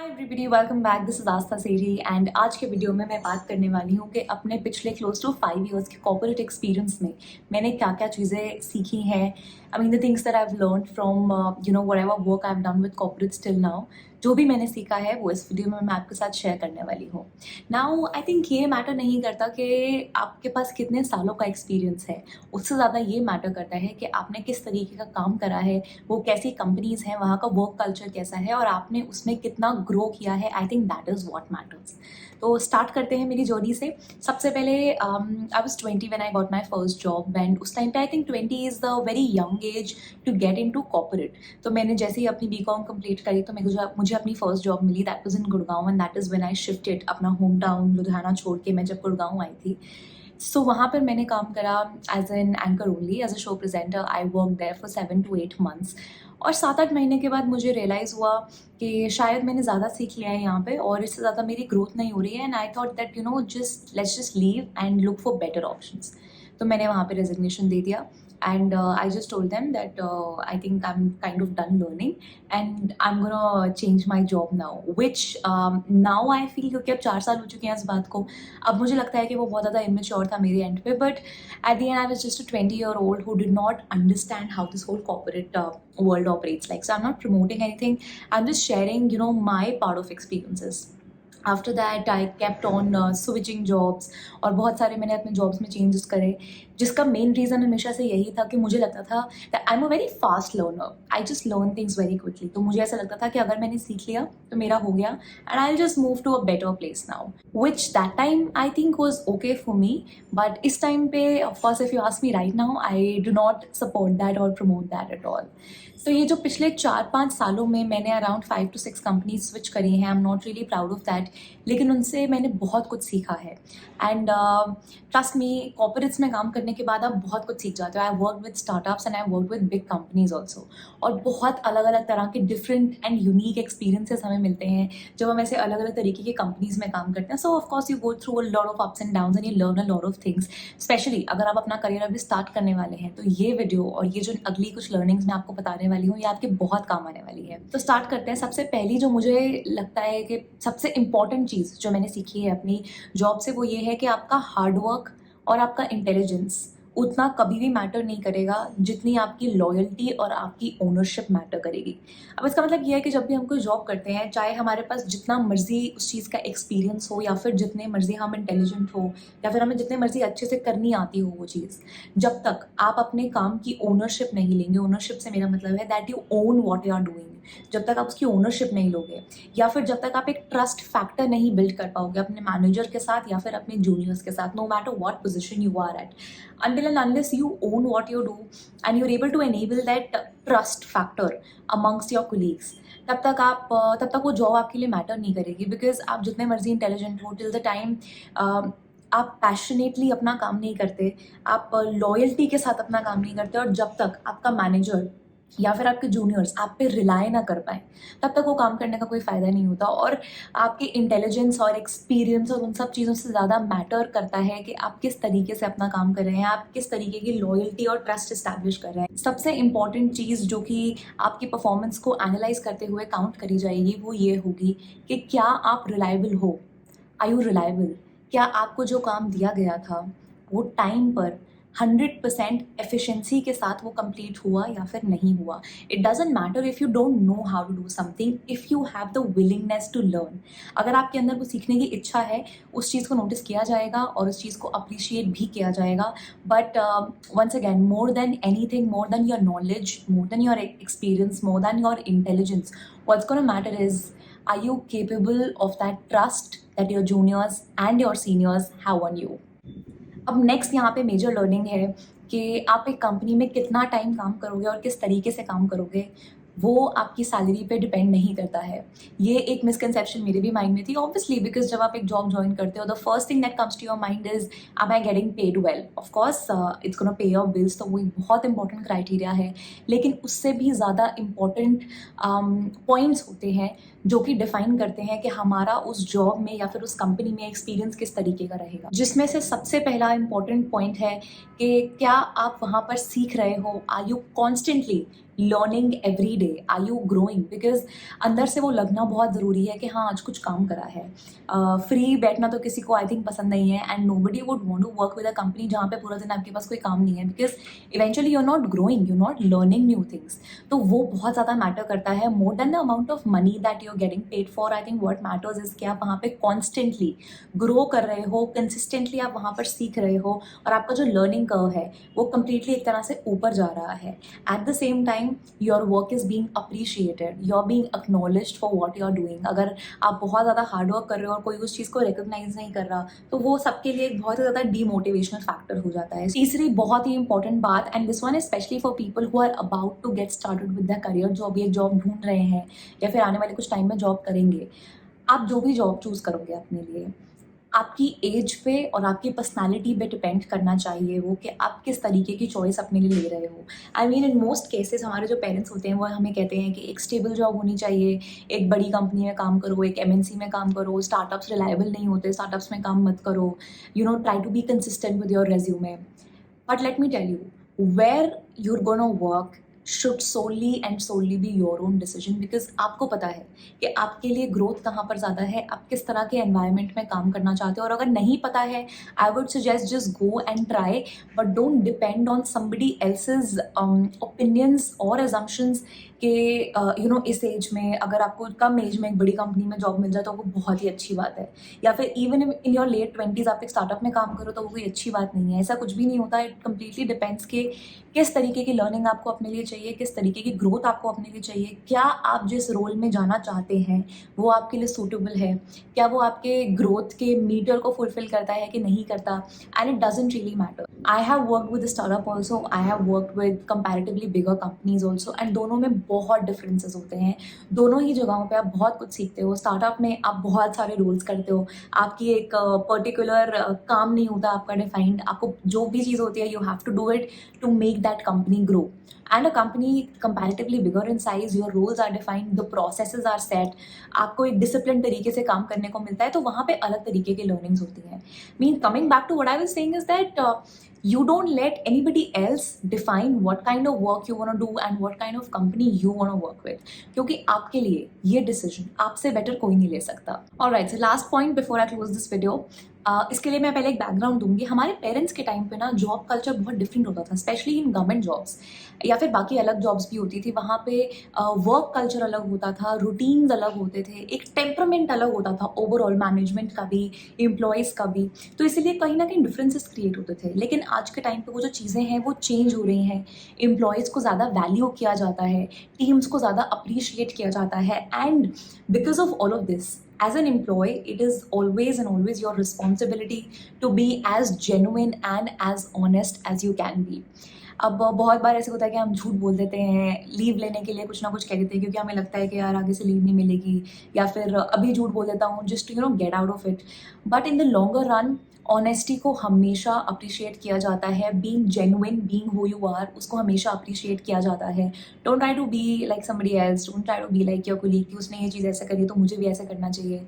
Hi everybody, welcome back. This is Aastha Sethi and आज के video में मैं बात करने वाली हूँ कि अपने पिछले क्लोज टू 5 इयर्स के कॉर्पोरेट एक्सपीरियंस में मैंने क्या क्या चीज़ें सीखी हैं। I mean the things that I have learn from whatever work I have done with corporates till now. जो भी मैंने सीखा है वो इस वीडियो में मैं आपके साथ शेयर करने वाली हूँ। नाउ आई थिंक ये मैटर नहीं करता कि आपके पास कितने सालों का एक्सपीरियंस है, उससे ज़्यादा ये मैटर करता है कि आपने किस तरीके का काम करा है, वो कैसी कंपनीज हैं, वहाँ का वर्क कल्चर कैसा है और आपने उसमें कितना ग्रो किया है। I think that is what matters. तो स्टार्ट करते हैं मेरी जर्नी से। सबसे पहले I was 20 when I got my first job and उस टाइम पे I think 20 is the very young age to get into corporate. तो मैंने जैसे ही अपनी बीकॉम कंप्लीट करी तो मुझे अपनी फर्स्ट जॉब मिली। That was in Gurgaon and that is when I shifted अपना होम टाउन लुधियाना छोड़ के मैं जब गुड़गांव आई थी। सो वहाँ पर मैंने काम करा as an anchor only, as a show presenter. I work there for 7 to 8 months और 7-8 महीने के बाद मुझे रियलाइज़ हुआ कि शायद मैंने ज़्यादा सीख लिया है यहाँ पे और इससे ज़्यादा मेरी ग्रोथ नहीं हो रही है। And I thought that let's just leave and look for better options. तो मैंने वहाँ पे रेजिग्नेशन दे दिया and I just told them that I think I am kind of done learning and I am gonna change my job now, which now I feel, क्योंकि अब 4 साल हो चुके हैं इस बात को। अब मुझे लगता है कि वो बहुत ज़्यादा इमेच्योर था मेरे एंड पे, but at the end I was just a 20-year-old who did not understand how this whole corporate world operates like. So I'm not promoting anything, I'm just sharing my part of experiences. After that I kept on switching jobs और बहुत सारे मैंने अपने jobs में changes करे, जिसका main reason हमेशा से यही था कि मुझे लगता था that I am a very fast learner, I just learn things very quickly. तो मुझे ऐसा लगता था कि अगर मैंने सीख लिया तो मेरा हो गया and I just move to a better place now, which that time I think was okay for me. But इस टाइम पे of course if you ask me right now, I do not support that और promote that at all. तो ये जो पिछले 4-5 सालों में मैंने अराउंड 5 to 6 कंपनीज स्विच करी हैं, आई am not really proud of that, लेकिन उनसे मैंने बहुत कुछ सीखा है। एंड ट्रस्ट मी, कॉर्पोरेट्स में काम करने के बाद आप बहुत कुछ सीख जाते हो। I work with startups and I work with big companies also, और बहुत अलग अलग तरह के डिफरेंट एंड यूनिक एक्सपीरियंसेस हमें मिलते हैं जब हम ऐसे अलग अलग तरीके की कंपनीज में काम करते हैं। So of course you go through a lot of ups and downs and you learn a lot of things. Specially अगर आप अपना करियर अभी स्टार्ट करने वाले हैं तो ये वीडियो और ये जो अगली कुछ लर्निंग्स मैं आपको बताने वाली हूँ, ये आपके बहुत काम आने वाली है। तो स्टार्ट करते हैं। सबसे पहली जो मुझे लगता है कि सबसे इंपॉर्टेंट चीज़ जो मैंने सीखी है अपनी जॉब से, वो ये है कि आपका हार्डवर्क और आपका इंटेलिजेंस उतना कभी भी मैटर नहीं करेगा जितनी आपकी लॉयल्टी और आपकी ओनरशिप मैटर करेगी। अब इसका मतलब ये है कि जब भी हम कोई जॉब करते हैं, चाहे हमारे पास जितना मर्जी उस चीज़ का एक्सपीरियंस हो या फिर जितने मर्जी हम इंटेलिजेंट हो या फिर हमें जितने मर्जी अच्छे से करनी आती हो वो चीज़, जब तक आप अपने काम की ओनरशिप नहीं लेंगे, ओनरशिप से मेरा मतलब है that you own what you are doing, जब तक आप उसकी ओनरशिप नहीं लोगे या फिर जब तक आप एक ट्रस्ट फैक्टर नहीं बिल्ड कर पाओगे अपने मैनेजर के साथ या फिर अपने जूनियर्स के साथ, no matter what position you are at, until and unless you own what you do and you're able to enable that trust factor amongst your colleagues, तब तक वो जॉब आपके लिए मैटर नहीं करेगी। बिकॉज आप जितने मर्जी इंटेलिजेंट हो, टिल द टाइम आप पैशनेटली अपना काम नहीं करते, आप लॉयल्टी के साथ अपना काम नहीं करते, और जब तक आपका मैनेजर या फिर आपके जूनियर्स आप पे रिलाय ना कर पाए, तब तक वो काम करने का कोई फ़ायदा नहीं होता। और आपकी इंटेलिजेंस और एक्सपीरियंस और उन सब चीज़ों से ज़्यादा मैटर करता है कि आप किस तरीके से अपना काम कर रहे हैं, आप किस तरीके की लॉयल्टी और ट्रस्ट इस्टेब्लिश कर रहे हैं। सबसे इंपॉर्टेंट चीज़ जो कि आपकी परफॉर्मेंस को एनालाइज करते हुए काउंट करी जाएगी वो ये होगी कि क्या आप रिलायबल हो। Are you reliable? क्या आपको जो काम दिया गया था वो टाइम पर 100% एफिशिएंसी के साथ वो कंप्लीट हुआ या फिर नहीं हुआ। It doesn't matter if you don't know how to do something, if you have the willingness to learn. अगर आपके अंदर वो सीखने की इच्छा है, उस चीज़ को नोटिस किया जाएगा और उस चीज़ को अप्रिशिएट भी किया जाएगा। But once again, more than anything, more than your knowledge, more than your experience, more than your intelligence, what's gonna matter is, are you capable of that trust that your juniors and your seniors have on you? अब next यहाँ पे major learning है कि आप एक company में कितना time काम करोगे और किस तरीके से काम करोगे, वो आपकी सैलरी पे डिपेंड नहीं करता है। ये एक मिसकंसेप्शन मेरे भी माइंड में थी ऑब्वियसली, बिकॉज जब आप एक जॉब ज्वाइन करते हो the first thing that comes to your mind is am I getting paid well. Of course it's gonna pay your bills, तो वो एक बहुत इंपॉर्टेंट क्राइटेरिया है, लेकिन उससे भी ज़्यादा इम्पॉर्टेंट पॉइंट्स होते हैं जो कि डिफाइन करते हैं कि हमारा उस जॉब में या फिर उस कंपनी में एक्सपीरियंस किस तरीके का रहेगा। जिसमें से सबसे पहला इंपॉर्टेंट पॉइंट है कि क्या आप वहाँ पर सीख रहे हो, are you constantly learning every day? Are you growing? Because अंदर से वो लगना बहुत ज़रूरी है कि हाँ आज कुछ काम करा है। फ्री बैठना तो किसी को आई थिंक पसंद नहीं है, and nobody would want to work with a company जहाँ पे पूरा दिन आपके पास कोई काम नहीं है, because eventually you are not growing, you not learning new things. तो वो बहुत ज़्यादा मैटर करता है, more than the amount of money that you are getting paid for. I think what matters is कि आप वहाँ पे कॉन्स्टेंटली ग्रो कर रहे हो, कंसिस्टेंटली आप वहाँ पर सीख रहे हो, और आपका जो लर्निंग कर्व है वो कंप्लीटली एक तरह से ऊपर जा रहा है। At the same time your work is being appreciated, you are being acknowledged for what you are doing. अगर आप बहुत ज़्यादा हार्ड वर्क कर रहे हो और कोई उस चीज़ को रिकॉग्नाइज नहीं कर रहा, तो वो सबके लिए एक बहुत ही ज़्यादा डीमोटिवेशनल फैक्टर हो जाता है। तीसरी बहुत ही इंपॉर्टेंट बात, and this one specially for people who are about to get started with the career, जो अभी एक जॉब ढूंढ रहे हैं या फिर आने वाले कुछ टाइम में जॉब करेंगे। आप जो भी जॉब चूज़ करोगे अपने लिए, आपकी एज पे और आपकी पर्सनालिटी पे डिपेंड करना चाहिए वो, कि आप किस तरीके की चॉइस अपने लिए ले रहे हो। I mean in most cases हमारे जो पेरेंट्स होते हैं वो हमें कहते हैं कि एक स्टेबल जॉब होनी चाहिए, एक बड़ी कंपनी में काम करो, एक एमएनसी में काम करो, स्टार्टअप्स रिलायबल नहीं होते, स्टार्टअप्स में काम मत करो, you know try to be consistent with your resume. But let me tell you, where you're gonna work should solely and solely be your own decision, because आपको पता है कि आपके लिए ग्रोथ कहाँ पर ज़्यादा है, आप किस तरह के एनवायरनमेंट में काम करना चाहते हो। और अगर नहीं पता है, I would suggest just go and try, but don't depend on somebody else's opinions और एजम्पशंस कि यू नो इस एज में अगर आपको कम एज में एक बड़ी कंपनी में जॉब मिल जाए तो वो बहुत ही अच्छी बात है, या फिर even in your let 20s आप एक स्टार्टअप में काम करो तो वो कोई अच्छी बात नहीं है। ऐसा कुछ भी नहीं होता। इट कम्प्लीटली डिपेंड्स कि किस तरीके की लर्निंग आपको अपने लिए चाहिए, किस तरीके की ग्रोथ आपको अपने लिए चाहिए, क्या आप जिस रोल में जाना चाहते हैं वो आपके लिए सूटेबल है, क्या वो आपके ग्रोथ के मीटर को फुलफिल करता है कि नहीं करता। And it doesn't really matter. I have worked with startup also, I have worked with comparatively bigger companies also, and दोनों में बहुत डिफरेंसेस होते हैं। दोनों ही जगहों पे आप बहुत कुछ सीखते हो। स्टार्टअप में आप बहुत सारे रोल्स करते हो, आपकी एक पर्टिकुलर काम नहीं होता आपका डिफाइंड, आपको जो भी चीज़ होती है you have to do it to make that company grow. And a company comparatively bigger in size, your roles are defined, the processes are set, आपको एक डिसिप्लिन तरीके से काम करने को मिलता है, तो वहाँ पे अलग तरीके की लर्निंग्स होती हैं। Mean coming back to what I was saying is that you don't let anybody else define what kind of work you want to do and what kind of company you want to work with, क्योंकि आपके लिए ये decision आपसे better कोई नहीं ले सकता। Alright, so last point before I close this video, इसके लिए मैं पहले एक बैकग्राउंड दूंगी। हमारे पेरेंट्स के टाइम पे ना जॉब कल्चर बहुत डिफरेंट होता था, स्पेशली इन गवर्नमेंट जॉब्स या फिर बाकी अलग जॉब्स भी होती थी। वहाँ पे वर्क कल्चर अलग होता था, रूटीन्स अलग होते थे, एक टेम्परामेंट अलग होता था ओवरऑल, मैनेजमेंट का भी, एम्प्लॉयज़ का भी। तो इसलिए कहीं ना कहीं डिफरेंसेस क्रिएट होते थे। लेकिन आज के टाइम पे वो जो चीज़ें हैं वो चेंज हो रही हैं। एम्प्लॉयज़ को ज़्यादा वैल्यू किया जाता है, टीम्स को ज़्यादा अप्रिशिएट किया जाता है, and because of all of this, as an employee, it is always and always your responsibility to be as genuine and as honest as you can be. अब बहुत बार ऐसे होता है कि हम झूठ बोल देते हैं, लीव लेने के लिए कुछ ना कुछ कह देते हैं क्योंकि हमें लगता है कि यार आगे से लीव नहीं मिलेगी, या फिर अभी झूठ बोल देता हूँ just you know get out of it. But in the longer run honesty को हमेशा अप्रिशिएट किया जाता है, being genuine, being who you are, उसको हमेशा अप्रिशिएट किया जाता है। Don't try to be like somebody else, don't try to be like your colleague कि उसने ये चीज़ ऐसे करी तो मुझे भी ऐसे करना चाहिए।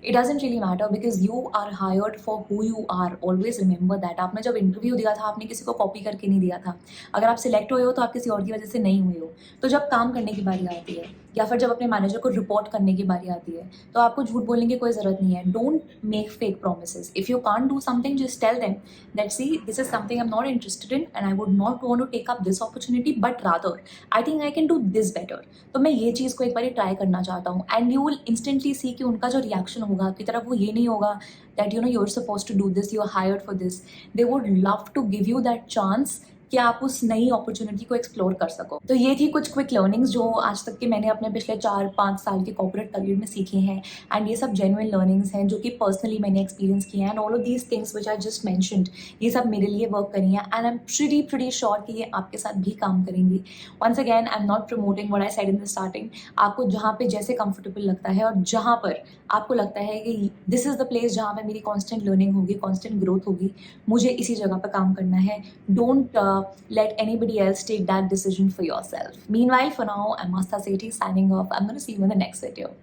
It doesn't really matter because you are hired for who you are. Always remember that. आपने जब इंटरव्यू दिया था आपने किसी को कॉपी करके नहीं दिया था। अगर आप सिलेक्ट हुए हो तो आप किसी और की वजह से नहीं हुए हो। तो जब काम करने की बारी आती है या फिर जब अपने मैनेजर को रिपोर्ट करने की बारी आती है तो आपको झूठ बोलने की कोई ज़रूरत नहीं है। Don't make fake promises. If you can't do something just tell them that see this is something I am not interested in and I would not want to take up this opportunity but rather I think I can do this better. तो मैं ये चीज़ को एक बार try करना चाहता हूँ, and you will instantly सी कि उनका जो रिएक्शन होगा आपकी तरफ वो ये नहीं होगा that you know you are suppose to do this, you are hired for this. They would love to give you that chance कि आप उस नई अपॉर्चुनिटी को एक्सप्लोर कर सको। तो ये थी कुछ क्विक लर्निंग्स जो आज तक के मैंने अपने पिछले 4-5 साल के कॉर्पोरेट करियर में सीखी हैं, एंड ये सब जेन्युइन लर्निंग्स हैं जो कि पर्सनली मैंने एक्सपीरियंस किए हैं। And all of these things which I just mentioned, ये सब मेरे लिए वर्क करी हैं, and I am pretty sure कि ये आपके साथ भी काम करेंगी। Once again I am not promoting what I said in the starting. आपको जहाँ पे जैसे कंफर्टेबल लगता है और जहाँ पर आपको लगता है कि दिस इज़ द प्लेस जहाँ पे मेरी कॉन्स्टेंट लर्निंग होगी, कॉन्स्टेंट ग्रोथ होगी, मुझे इसी जगह पर काम करना है। Don't let anybody else take that decision for yourself. Meanwhile, for now, I'm Astha Sethi signing off. I'm going to see you in the next video.